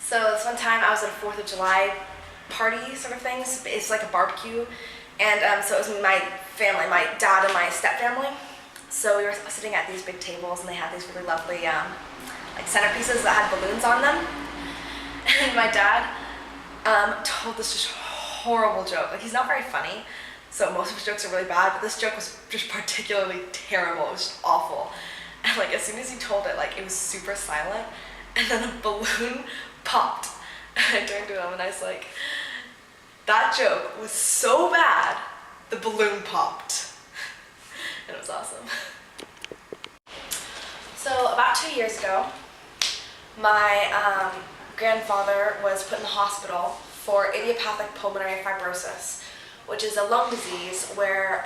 So this one time I was at a 4th of July party sort of thing. It's like a barbecue. And so it was my family, my dad and my step family. So we were sitting at these big tables and they had these really lovely like centerpieces that had balloons on them. And my dad told this just horrible joke. Like, he's not very funny, so most of his jokes are really bad, but this joke was just particularly terrible. It was just awful. And like, as soon as he told it, like, it was super silent, and then a balloon popped. And I turned to him and I was like, that joke was so bad, the balloon popped. And it was awesome. So about 2 years ago, my grandfather was put in the hospital for idiopathic pulmonary fibrosis, which is a lung disease where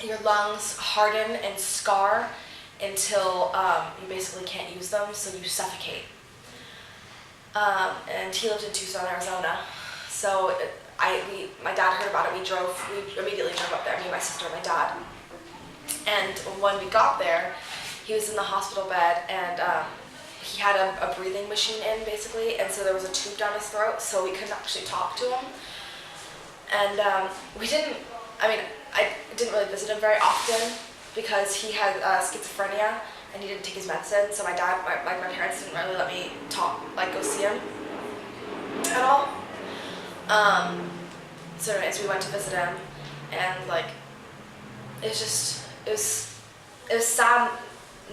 your lungs harden and scar until you basically can't use them, so you suffocate. And he lived in Tucson, Arizona. So my dad heard about it. We immediately drove up there, me, my sister, and my dad. And when we got there, he was in the hospital bed, and he had a breathing machine in, basically, and so there was a tube down his throat, so we couldn't actually talk to him. And I didn't really visit him very often because he had schizophrenia and he didn't take his medicine, so my parents didn't really let me go see him at all. So anyways, we went to visit him, and like, it was sad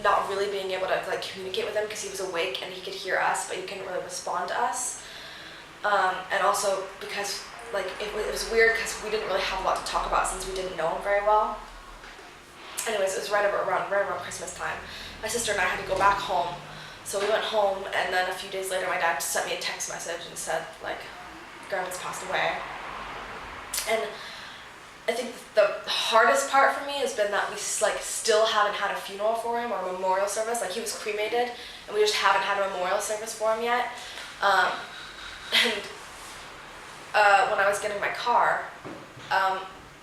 not really being able to like communicate with him because he was awake and he could hear us, but he couldn't really respond to us. And also because like it was weird because we didn't really have a lot to talk about since we didn't know him very well. Anyways, it was right around Christmas time. My sister and I had to go back home, so we went home, and then a few days later, my dad sent me a text message and said like, "Grandma's passed away." And I think the hardest part for me has been that we like still haven't had a funeral for him or a memorial service. Like, he was cremated, and we just haven't had a memorial service for him yet. When I was getting my car,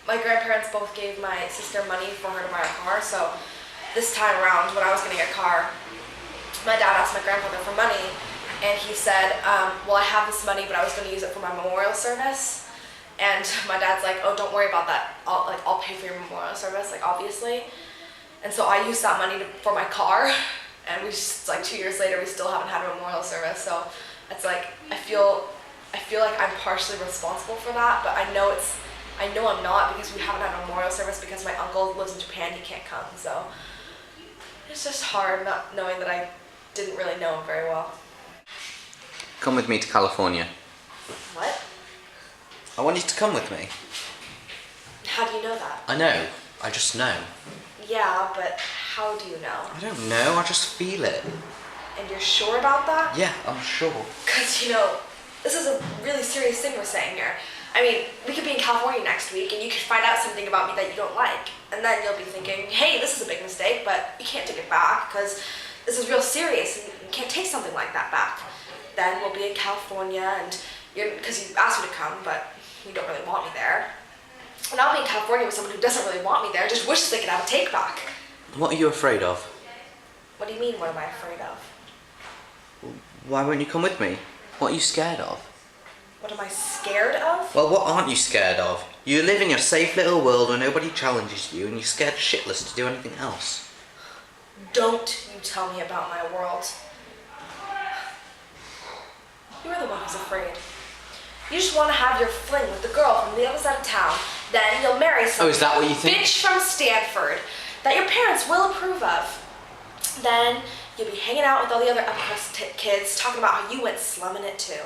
my grandparents both gave my sister money for her to buy a car. So this time around, when I was getting a car, my dad asked my grandfather for money, and he said, "Well, I have this money, but I was going to use it for my memorial service." And my dad's like, "Oh, don't worry about that. I'll pay for your memorial service, like, obviously." And so I used that money for my car, and we just, like, 2 years later, we still haven't had a memorial service. So it's like, I feel like I'm partially responsible for that, but I know I'm not, because we haven't had a memorial service because my uncle lives in Japan. He can't come. So it's just hard not knowing that I didn't really know him very well. Come with me to California. What? I want you to come with me. How do you know that? I know. I just know. Yeah, but how do you know? I don't know. I just feel it. And you're sure about that? Yeah, I'm sure. Because, this is a really serious thing we're saying here. I mean, we could be in California next week and you could find out something about me that you don't like. And then you'll be thinking, hey, this is a big mistake, but you can't take it back because this is real serious and you can't take something like that back. Then we'll be in California, and because you asked me to come, but you don't really want me there. And I'll be in California with someone who doesn't really want me there, just wishes they could have a take back. What are you afraid of? What do you mean, what am I afraid of? Why won't you come with me? What are you scared of? What am I scared of? Well, what aren't you scared of? You live in your safe little world where nobody challenges you and you're scared shitless to do anything else. Don't you tell me about my world. You're the one who's afraid. You just want to have your fling with the girl from the other side of town. Then you'll marry some is that what you think? bitch from Stanford that your parents will approve of. Then you'll be hanging out with all the other upper crust kids talking about how you went slumming it too.